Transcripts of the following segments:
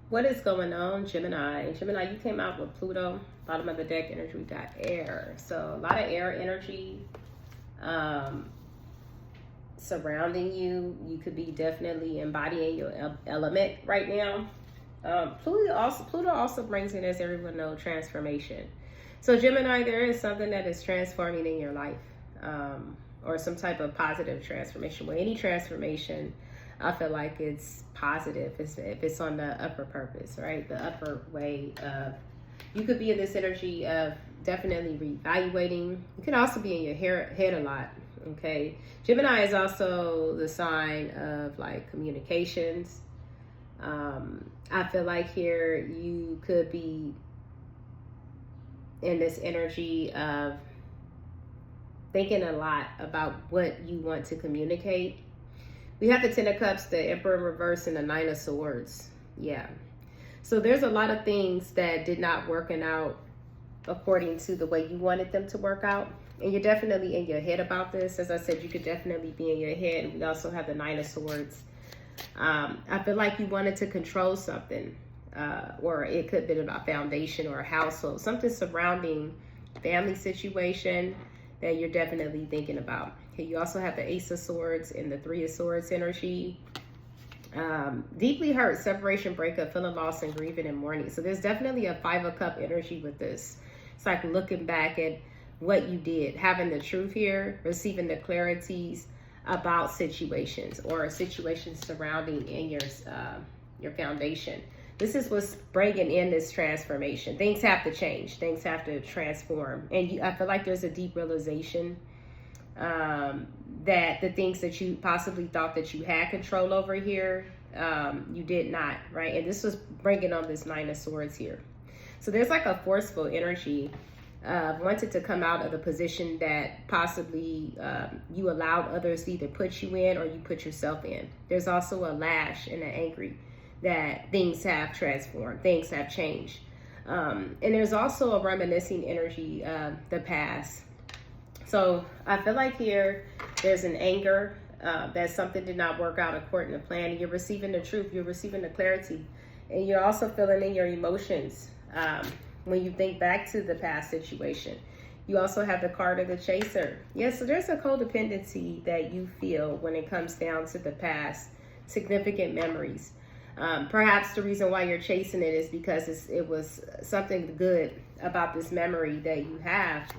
What is going on, Gemini? Gemini, you came out with Pluto. Bottom of the deck energy, we got air. So a lot of air energy surrounding you. You could be definitely embodying your element right now. Pluto also brings in, as everyone knows, transformation. So Gemini, there is something that is transforming in your life, or some type of positive transformation. Well, any transformation, I feel like it's positive if it's on the upper purpose, right? The upper way of, you could be in this energy of definitely reevaluating. You could also be in your head a lot, okay? Gemini is also the sign of like communications. I feel like here you could be in this energy of thinking a lot about what you want to communicate. We have the Ten of Cups, the Emperor in reverse, and the Nine of Swords. Yeah. So there's a lot of things that did not work out according to the way you wanted them to work out. And you're definitely in your head about this. As I said, you could definitely be in your head. And we also have the Nine of Swords. I feel like you wanted to control something. Or it could have been about foundation or a household. Something surrounding family situation that you're definitely thinking about. Okay, you also have the Ace of Swords and the Three of Swords energy. Deeply hurt, separation, breakup, feeling lost and grieving and mourning. So there's definitely a Five of Cup energy with this. It's like looking back at what you did, having the truth here, receiving the clarities about situations or situations surrounding in your foundation. This is what's bringing in this transformation. Things have to change. Things have to transform. And I feel like there's a deep realization that the things that you possibly thought that you had control over here, you did not, right? And this was bringing on this Nine of Swords here. So there's like a forceful energy wanted to come out of the position that possibly you allowed others to either put you in or you put yourself in. There's also a lash and an angry that things have transformed, things have changed. And there's also a reminiscing energy of the past. So I feel like here there's an anger that something did not work out according to plan. And you're receiving the truth, you're receiving the clarity, and you're also feeling in your emotions when you think back to the past situation. You also have the card of the chaser. Yes, so there's a codependency that you feel when it comes down to the past, significant memories. Perhaps the reason why you're chasing it is because it was something good about this memory that you have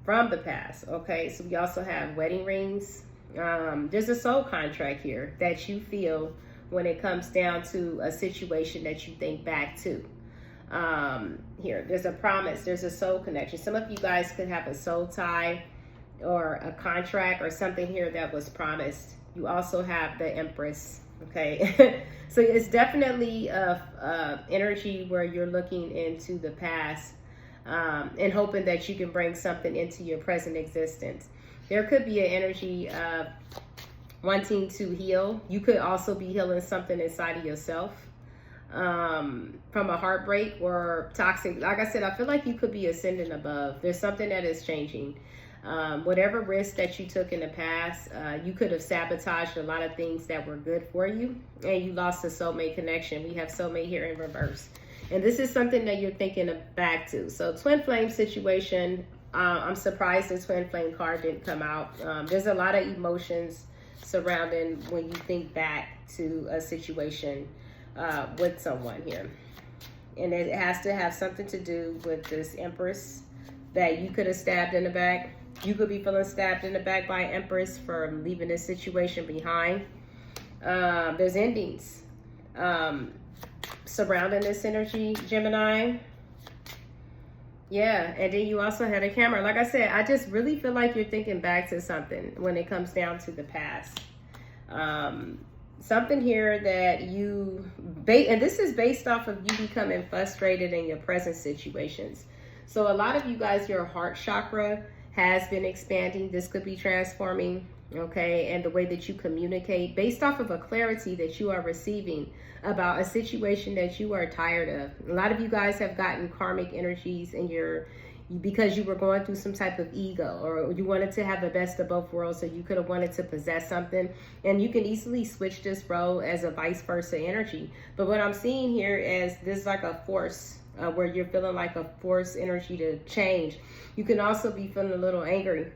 from the past. Okay, so we also have wedding rings. There's a soul contract here that you feel when it comes down to a situation that you think back to. Here, there's a promise, there's a soul connection. Some of you guys could have a soul tie or a contract or something here that was promised. You also have the Empress. Okay, so it's definitely a energy where you're looking into the past and hoping that you can bring something into your present existence. There could be an energy of wanting to heal. You could also be healing something inside of yourself from a heartbreak or toxic. Like I said, I feel like you could be ascending above. There's something that is changing. Whatever risk that you took in the past, you could have sabotaged a lot of things that were good for you, and you lost a soulmate connection. We have soulmate here in reverse. And this is something that you're thinking back to. So twin flame situation, I'm surprised the twin flame card didn't come out. There's a lot of emotions surrounding when you think back to a situation with someone here. And it has to have something to do with this Empress that you could have stabbed in the back. You could be feeling stabbed in the back by Empress for leaving this situation behind. There's endings surrounding this energy, Gemini. Yeah, and then you also had a camera. Like I said, I just really feel like you're thinking back to something when it comes down to the past. Something here that and this is based off of you becoming frustrated in your present situations. So a lot of you guys, your heart chakra has been expanding. This could be transforming, okay? And the way that you communicate based off of a clarity that you are receiving about a situation that you are tired of. A lot of you guys have gotten karmic energies in your because you were going through some type of ego, or you wanted to have the best of both worlds, so you could have wanted to possess something, and you can easily switch this role as a vice versa energy. But what I'm seeing here is this like a force, where you're feeling like a force energy to change. You can also be feeling a little angry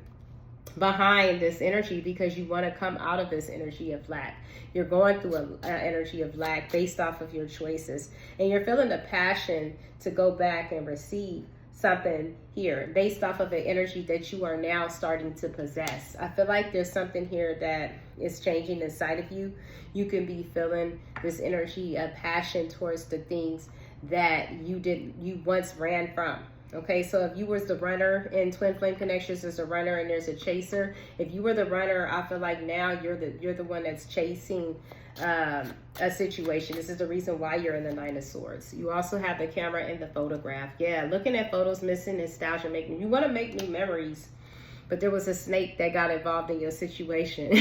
behind this energy because you want to come out of this energy of lack. You're going through an energy of lack based off of your choices, and you're feeling the passion to go back and receive something here based off of the energy that you are now starting to possess. I feel like there's something here that is changing inside of you. You can be feeling this energy of passion towards the things that you once ran from. Okay, so if you was the runner in twin flame connections, there's a runner and there's a chaser. If you were the runner, I feel like now you're the one that's chasing a situation. This is the reason why you're in the Nine of Swords. You also have the camera and the photograph. Yeah, looking at photos, missing nostalgia, you want to make new memories, but there was a snake that got involved in your situation.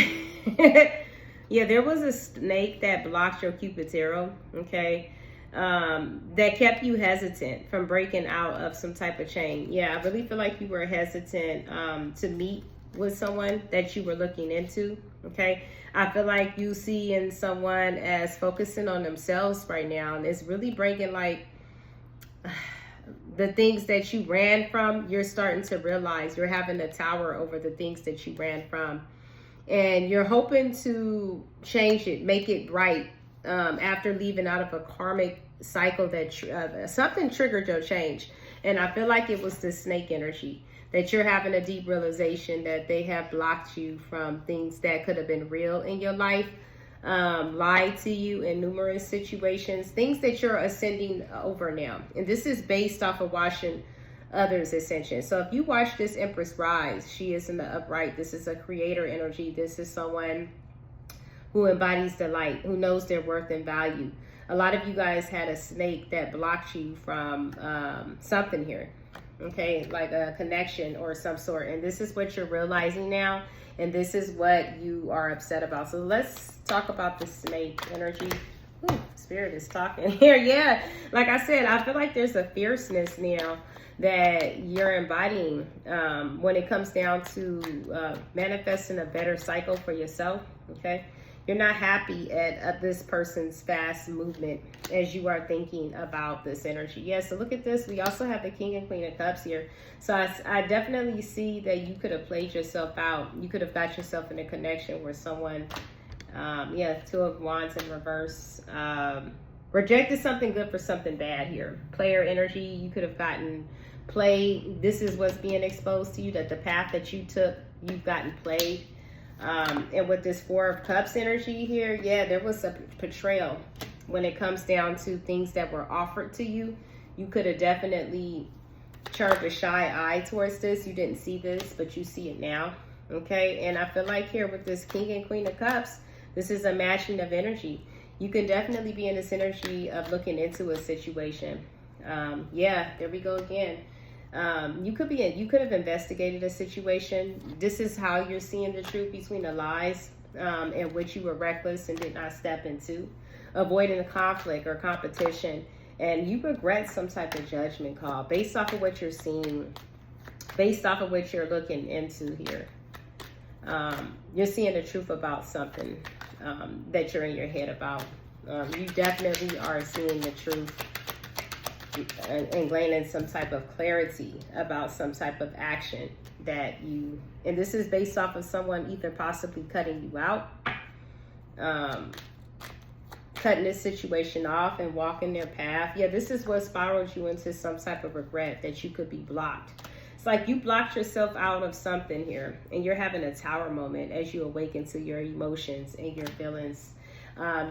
Yeah, there was a snake that blocked your Cupid's arrow. Okay. That kept you hesitant from breaking out of some type of chain. Yeah, I really feel like you were hesitant to meet with someone that you were looking into. Okay, I feel like you see in someone as focusing on themselves right now, and it's really bringing like the things that you ran from. You're starting to realize you're having a tower over the things that you ran from, and you're hoping to change it, make it right. After leaving out of a karmic cycle that something triggered your change. And I feel like it was the snake energy, that you're having a deep realization that they have blocked you from things that could have been real in your life, lied to you in numerous situations, things that you're ascending over now. And this is based off of watching others' ascension. So if you watch this Empress rise, she is in the upright. This is a creator energy. This is someone who embodies the light, who knows their worth and value. A lot of you guys had a snake that blocked you from something here, okay, like a connection or some sort. And this is what you're realizing now, and this is what you are upset about. So let's talk about the snake energy. Ooh, Spirit is talking here. Yeah, like I said, I feel like there's a fierceness now that you're embodying when it comes down to manifesting a better cycle for yourself, okay? You're not happy at this person's fast movement as you are thinking about this energy. Yeah, so look at this. We also have the King and Queen of Cups here. So I definitely see that you could have played yourself out. You could have got yourself in a connection where someone, yeah, Two of Wands in reverse, rejected something good for something bad here. Player energy, you could have gotten played. This is what's being exposed to you, that the path that you took, you've gotten played. And with this Four of Cups energy here, yeah, there was a betrayal when it comes down to things that were offered to you. You could have definitely turned a shy eye towards this. You didn't see this, but you see it now, okay? And I feel like here with this King and Queen of Cups, this is a matching of energy. You can definitely be in this energy of looking into a situation. Yeah, there we go again. You could have investigated a situation. This is how you're seeing the truth between the lies in which you were reckless and did not step into, avoiding a conflict or competition, and you regret some type of judgment call based off of what you're seeing, based off of what you're looking into here. You're seeing the truth about something that you're in your head about. You definitely are seeing the truth and gaining some type of clarity about some type of action that you, and this is based off of someone either possibly cutting you out, cutting this situation off and walking their path. Yeah, this is what spirals you into some type of regret, that you could be blocked. It's like you blocked yourself out of something here, and you're having a tower moment as you awaken to your emotions and your feelings.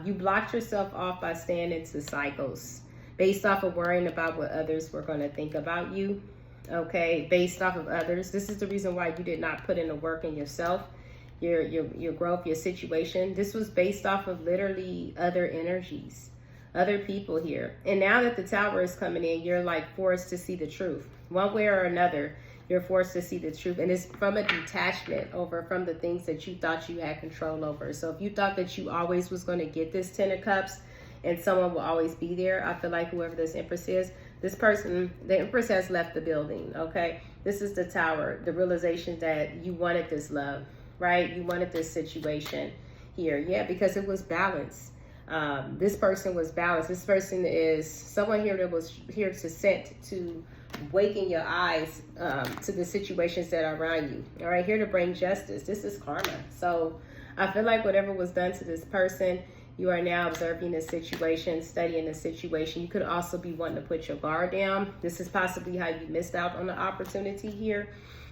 You blocked yourself off by staying into cycles based off of worrying about what others were going to think about you, okay? Based off of others. This is the reason why you did not put in the work in yourself, your growth, your situation. This was based off of literally other energies, other people here. And now that the tower is coming in, you're like forced to see the truth. One way or another, you're forced to see the truth. And it's from a detachment over from the things that you thought you had control over. So if you thought that you always was going to get this Ten of Cups, and someone will always be there, I feel like whoever this Empress is, This person, the Empress, has left the building, okay? This is the Tower, the realization that you wanted this love, right? You wanted this situation here. Yeah, because it was balanced. This person was balanced. This person is someone here that was here to sent to waken your eyes to the situations that are around you. All right, here to bring justice. This is karma. So I feel like whatever was done to this person, you are now observing the situation, studying the situation. You could also be wanting to put your guard down. This is possibly how you missed out on the opportunity here.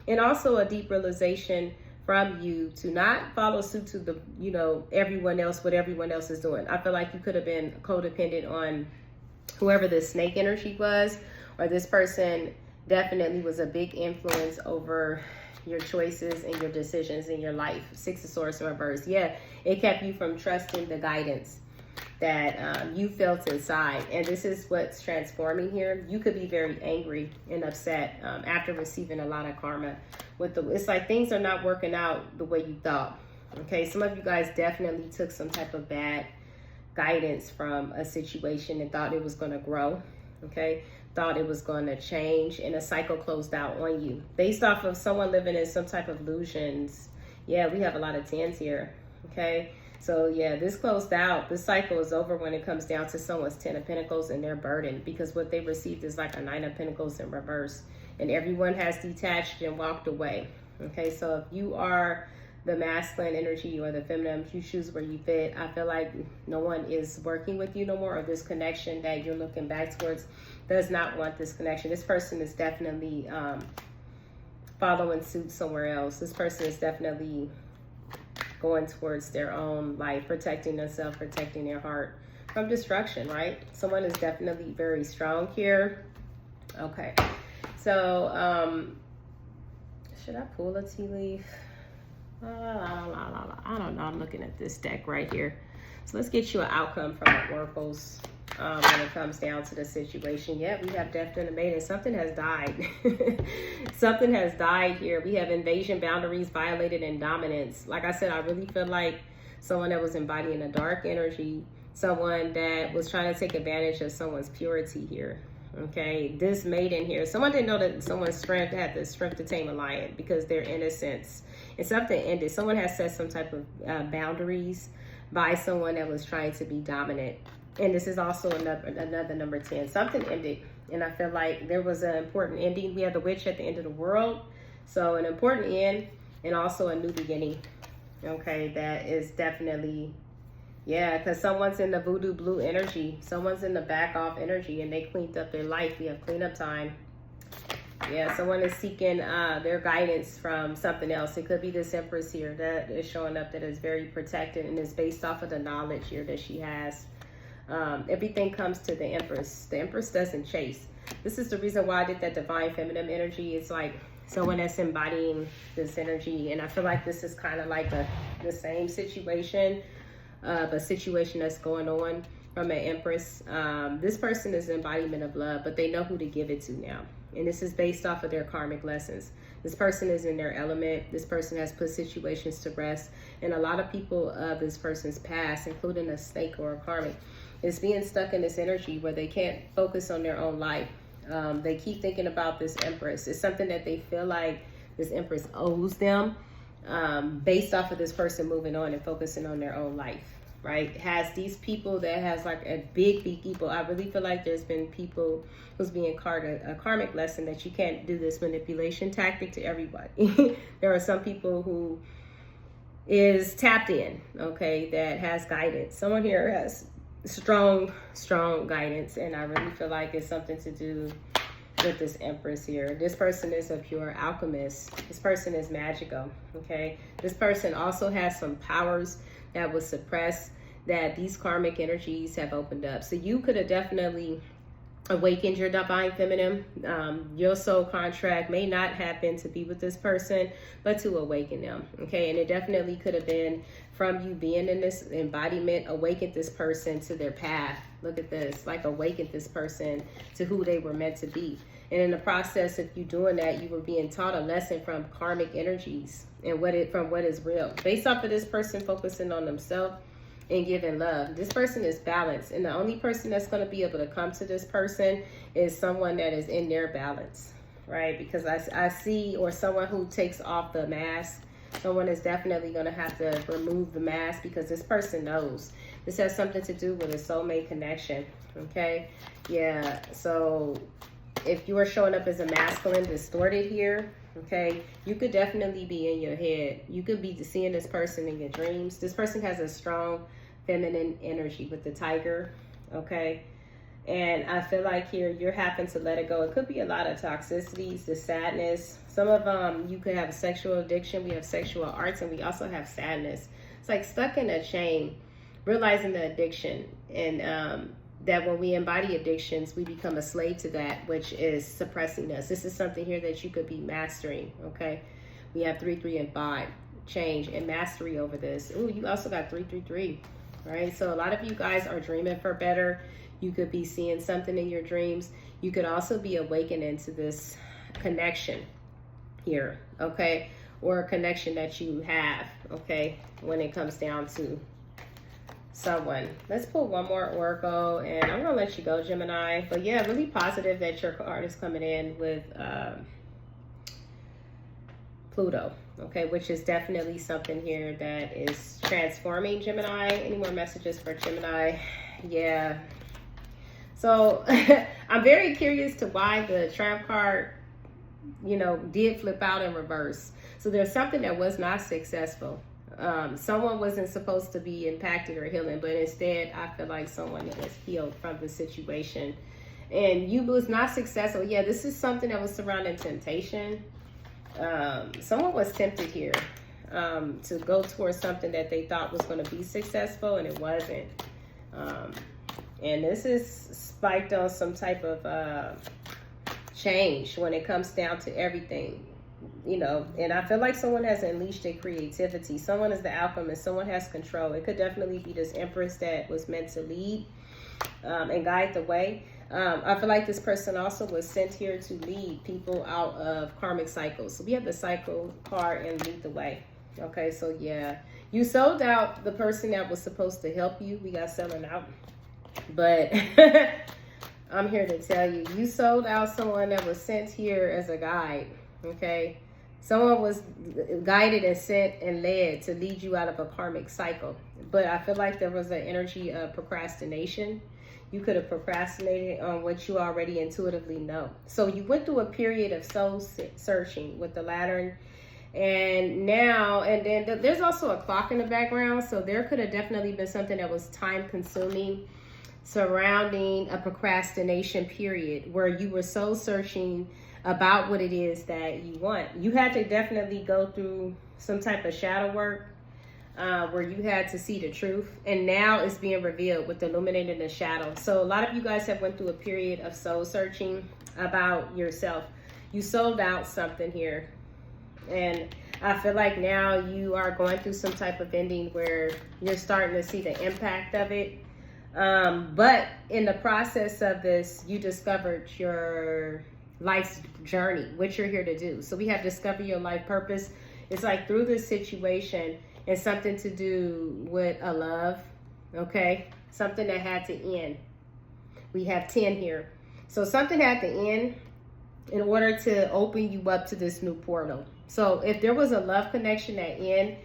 And also a deep realization from you to not follow suit to the, you know, everyone else, what everyone else is doing. I feel like you could have been codependent on whoever the snake energy was, or this person definitely was a big influence over your choices and your decisions in your life. Six of Swords in reverse. Yeah, it kept you from trusting the guidance that you felt inside. And this is what's transforming here. You could be very angry and upset after receiving a lot of karma. It's like things are not working out the way you thought. Okay, some of you guys definitely took some type of bad guidance from a situation and thought it was going to grow. Okay, thought it was going to change, and a cycle closed out on you based off of someone living in some type of illusions. Yeah, we have a lot of tens here. Okay, so yeah, this closed out. This cycle is over when it comes down to someone's 10 of Pentacles and their burden, because what they received is like a 9 of Pentacles in reverse, and everyone has detached and walked away. Okay, so if you are the masculine energy or the feminine, you choose where you fit. I feel like no one is working with you no more, or this connection that you're looking back towards does not want this connection. This person is definitely following suit somewhere else. This person is definitely going towards their own life, protecting themselves, protecting their heart from destruction, right? Someone is definitely very strong here. Okay, so should I pull a tea leaf? I don't know. I'm looking at this deck right here. So let's get you an outcome from the oracles when it comes down to the situation. Yeah, we have death and a maiden. Something has died. Something has died here. We have invasion, boundaries violated, and dominance. Like I said, I really feel like someone that was embodying a dark energy, someone that was trying to take advantage of someone's purity here. Okay, this maiden here, someone didn't know that someone's strength had the strength to tame a lion because their innocence, and something ended. Someone has set some type of boundaries by someone that was trying to be dominant. And this is also another number 10. Something ended, and I feel like there was an important ending. We have the witch at the end of the world, so an important end and also a new beginning. Okay, that is definitely. Yeah, because someone's in the voodoo blue energy. Someone's in the back off energy, and they cleaned up their life. We have cleanup time. Yeah, someone is seeking their guidance from something else. It could be this Empress here that is showing up that is very protected and is based off of the knowledge here that she has. Everything comes to the Empress. The Empress doesn't chase. This is the reason why I did that divine feminine energy. It's like someone that's embodying this energy. And I feel like this is kind of like the same situation. A situation that's going on from an Empress. This person is an embodiment of love, but they know who to give it to now. And this is based off of their karmic lessons. This person is in their element. This person has put situations to rest. And a lot of people of this person's past, including a snake or a karmic, is being stuck in this energy where they can't focus on their own life. They keep thinking about this Empress. It's something that they feel like this Empress owes them, based off of this person moving on and focusing on their own life. Right, has these people that has like a big ego. I really feel like there's been people who's being a karmic lesson that you can't do this manipulation tactic to everybody. There are some people who is tapped in, okay, that has guidance. Someone here has strong guidance, and I really feel like it's something to do with this Empress here. This person is a pure alchemist. This person is magical, okay? This person also has some powers that was suppressed that these karmic energies have opened up. So you could have definitely awakened your divine feminine. Your soul contract may not have been to be with this person, but to awaken them, okay? And it definitely could have been from you being in this embodiment, awakened this person to their path. Look at this, like awakened this person to who they were meant to be. And in the process of you doing that, you were being taught a lesson from karmic energies and from what is real. Based off of this person focusing on themselves, and giving love. This person is balanced, and the only person that's going to be able to come to this person is someone that is in their balance, right? Because I see, or someone who takes off the mask. Someone is definitely going to have to remove the mask, because this person knows. This has something to do with a soulmate connection, okay? Yeah, so if you are showing up as a masculine distorted here, okay, you could definitely be in your head. You could be seeing this person in your dreams. This person has a strong feminine energy with the tiger, okay? And I feel like here you're having to let it go. It could be a lot of toxicities, the sadness. Some of them, you could have a sexual addiction. We have sexual arts, and we also have sadness. It's like stuck in a chain, realizing the addiction. And that when we embody addictions, we become a slave to that, which is suppressing us. This is something here that you could be mastering, okay? We have 3, 3, and 5. Change and mastery over this. Ooh, you also got 3, 3, 3. Right? So a lot of you guys are dreaming for better. You could be seeing something in your dreams. You could also be awakening to this connection here, okay? Or a connection that you have, okay, when it comes down to someone. Let's pull one more oracle, and I'm going to let you go, Gemini. But yeah, really positive that your card is coming in with Pluto, okay, which is definitely something here that is transforming, Gemini. Any more messages for Gemini? Yeah. So I'm very curious to why the Tramp card, you know, did flip out in reverse. So there's something that was not successful. Someone wasn't supposed to be impacted or healing, but instead I feel like someone that was healed from the situation. And you was not successful. Yeah, this is something that was surrounding temptation. Someone was tempted here to go towards something that they thought was going to be successful, and it wasn't. And this is spiked on some type of change when it comes down to everything, you know. And I feel like someone has unleashed their creativity. Someone is the alchemist. Someone has control. It could definitely be this empress that was meant to lead and guide the way. I feel like this person also was sent here to lead people out of karmic cycles. So we have the cycle card and lead the way. Okay, so yeah, you sold out the person that was supposed to help you. We got selling out. But I'm here to tell you, you sold out someone that was sent here as a guide, okay? Someone was guided and sent and led to lead you out of a karmic cycle. But I feel like there was an energy of procrastination. You could have procrastinated on what you already intuitively know. So you went through a period of soul searching with the Lantern. And now, and then there's also a clock in the background. So there could have definitely been something that was time consuming surrounding a procrastination period where you were soul searching about what it is that you want. You had to definitely go through some type of shadow work where you had to see the truth, and now it's being revealed with illuminating the shadow. So a lot of you guys have went through a period of soul searching about yourself. You sold out something here, and I feel like now you are going through some type of ending where you're starting to see the impact of it. But in the process of this, you discovered your life's journey, what you're here to do. So we have discovered your life purpose. It's like through this situation, and something to do with a love, okay? Something that had to end. We have 10 here. So something had to end in order to open you up to this new portal. So if there was a love connection that ended,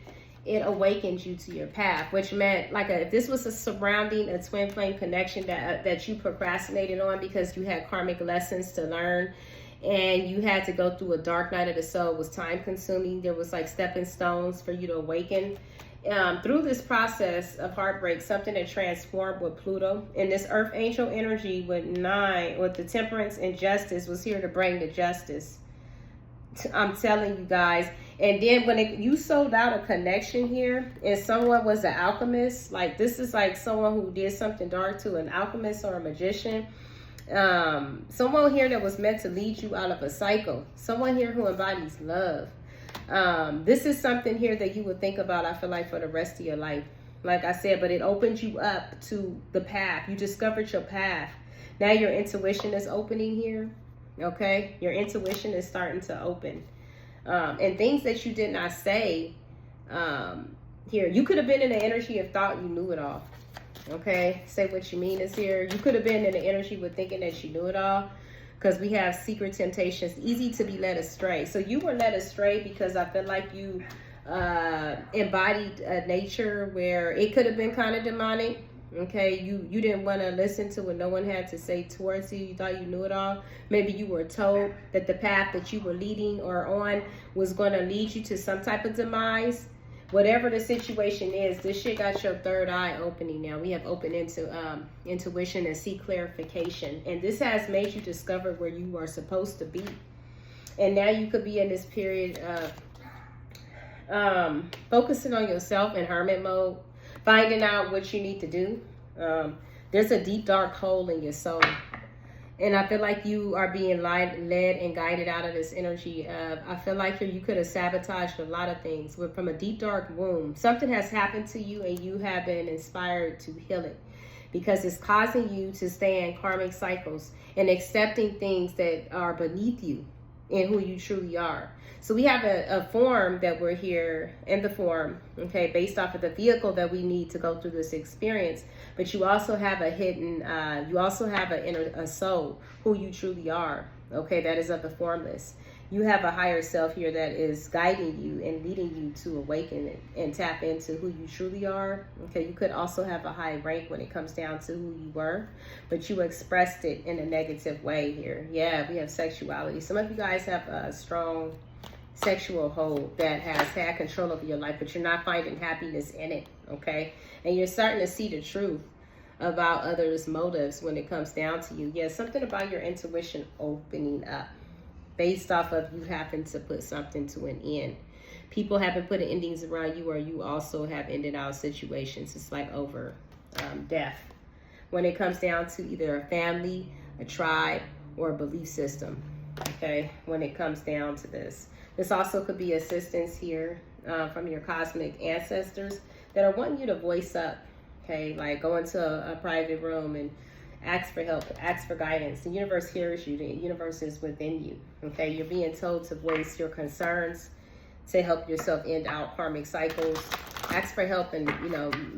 it awakened you to your path, which meant like if this was a surrounding a twin flame connection that you procrastinated on because you had karmic lessons to learn, and you had to go through a dark night of the soul, was time consuming. There was like stepping stones for you to awaken. Through this process of heartbreak, something that transformed with Pluto and this earth angel energy with 9, with the temperance and justice, was here to bring the justice. I'm telling you guys. And then when you sold out a connection here, and someone was an alchemist, like this is like someone who did something dark to an alchemist or a magician. Someone here that was meant to lead you out of a cycle. Someone here who embodies love. This is something here that you would think about, I feel like, for the rest of your life. Like I said, but it opened you up to the path. You discovered your path. Now your intuition is opening here. Okay? Your intuition is starting to open. And things that you did not say Here, you could have been in the energy of thought you knew it all. Okay, say what you mean is here. You could have been in the energy with thinking that you knew it all, because we have secret temptations, easy to be led astray. So you were led astray because I feel like you embodied a nature where it could have been kind of demonic. Okay, you didn't want to listen to what no one had to say towards you. You thought you knew it all. Maybe you were told that the path that you were leading or on was going to lead you to some type of demise. Whatever the situation is, this shit got your third eye opening now. We have open into intuition and see clarification. And this has made you discover where you are supposed to be. And now you could be in this period of focusing on yourself in hermit mode, finding out what you need to do. There's a deep, dark hole in your soul. And I feel like you are being led and guided out of this energy. I feel like you could have sabotaged a lot of things. But from a deep, dark womb, something has happened to you and you have been inspired to heal it. Because it's causing you to stay in karmic cycles and accepting things that are beneath you and who you truly are. So we have a form that we're here in the form, okay, based off of the vehicle that we need to go through this experience. But you also have a hidden, you also have a soul, who you truly are, okay, that is of the formless. You have a higher self here that is guiding you and leading you to awaken and tap into who you truly are. Okay, you could also have a high rank when it comes down to who you were, but you expressed it in a negative way here. Yeah, we have sexuality. Some of you guys have a strong sexual hold that has had control over your life, but you're not finding happiness in it, okay? And you're starting to see the truth about others' motives when it comes down to you. Yeah, something about your intuition opening up based off of you having to put something to an end. People have been putting endings around you, or you also have ended out situations. It's like over death. When it comes down to either a family, a tribe, or a belief system, okay? When it comes down to this. This also could be assistance here from your cosmic ancestors that are wanting you to voice up, okay? Like go into a private room and ask for help, ask for guidance. The universe hears you. The universe is within you, okay? You're being told to voice your concerns, to help yourself end out karmic cycles. Ask for help and,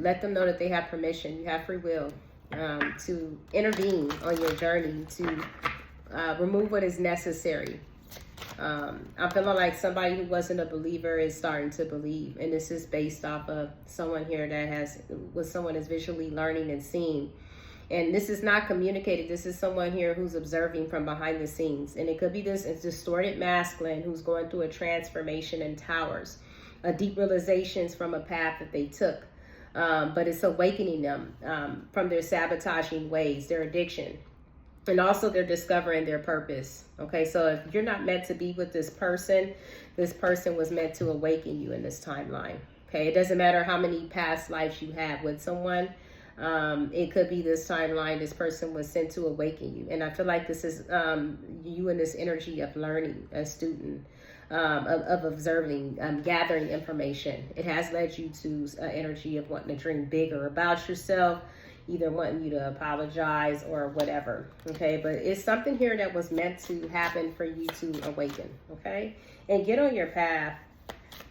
let them know that they have permission. You have free will to intervene on your journey, to remove what is necessary. I'm feeling like somebody who wasn't a believer is starting to believe, and this is based off of someone here that someone is visually learning and seeing, and this is not communicated. This is someone here who's observing from behind the scenes, and it could be this distorted masculine who's going through a transformation in towers, a deep realizations from a path that they took, but it's awakening them from their sabotaging ways, their addiction. And also they're discovering their purpose. Okay, so if you're not meant to be with this person was meant to awaken you in this timeline. Okay, it doesn't matter how many past lives you have with someone. It could be this timeline, this person was sent to awaken you. And I feel like this is you in this energy of learning, a student, of observing, gathering information. It has led you to an energy of wanting to dream bigger about yourself, either wanting you to apologize or whatever, okay? But it's something here that was meant to happen for you to awaken, okay? And get on your path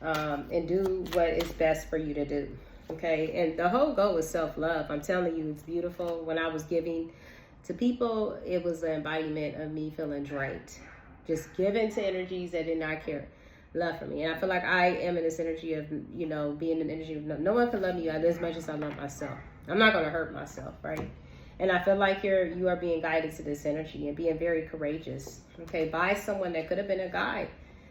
and do what is best for you to do, okay? And the whole goal is self-love. I'm telling you, it's beautiful. When I was giving to people, it was the embodiment of me feeling drained. Just giving to energies that did not care. Love for me. And I feel like I am in this energy of, being in the energy of no one can love me as much as I love myself. I'm not going to hurt myself, right? And I feel like you are being guided to this energy and being very courageous, okay, by someone that could have been a guide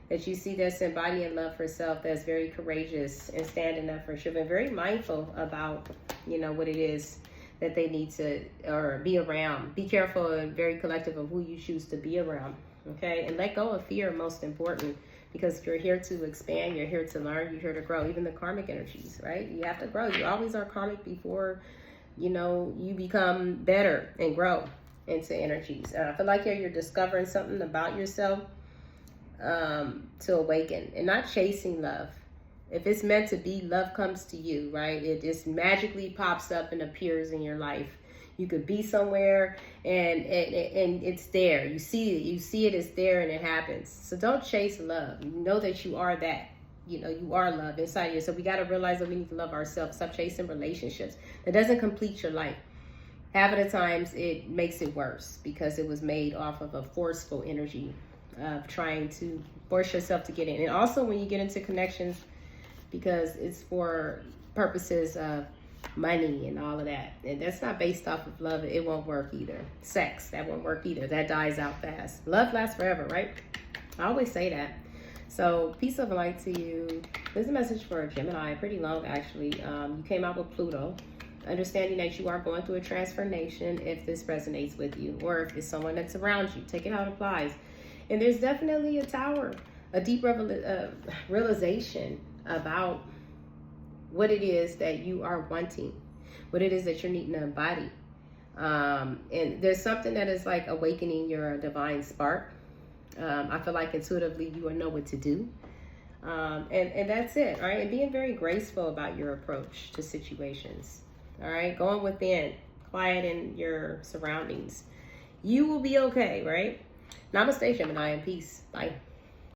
that you see that's embodying love for self, that's very courageous and standing up for sure, and very mindful about, what it is that they need to or be around. Be careful and very collective of who you choose to be around, okay? And let go of fear, most important, because you're here to expand, you're here to learn, you're here to grow. Even the karmic energies, right? You have to grow. You always are karmic before, you become better and grow into energies. I feel like here you're discovering something about yourself to awaken and not chasing love. If it's meant to be, love comes to you, right? It just magically pops up and appears in your life. You could be somewhere and it's there. You see it, it's there, and it happens. So don't chase love. You know that you are that. you know, you are love inside you. So we got to realize that we need to love ourselves. Stop chasing relationships. That doesn't complete your life. Half of the times it makes it worse because it was made off of a forceful energy of trying to force yourself to get in. And also when you get into connections, because it's for purposes of money and all of that, and that's not based off of love, it won't work either. Sex, that won't work either. That dies out fast. Love lasts forever, right? I always say that. So peace of light to you. There's a message for Gemini, pretty long actually. You came out with Pluto. Understanding that you are going through a transformation, if this resonates with you, or if it's someone that's around you, take it how it applies. And there's definitely a tower, a deep realization about what it is that you are wanting, what it is that you're needing to embody. And there's something that is like awakening your divine spark. I feel like intuitively you will know what to do. And that's it, all right? And being very graceful about your approach to situations. All right, going within, quiet in your surroundings. You will be okay, right? Namaste, Gemini, and peace. Bye.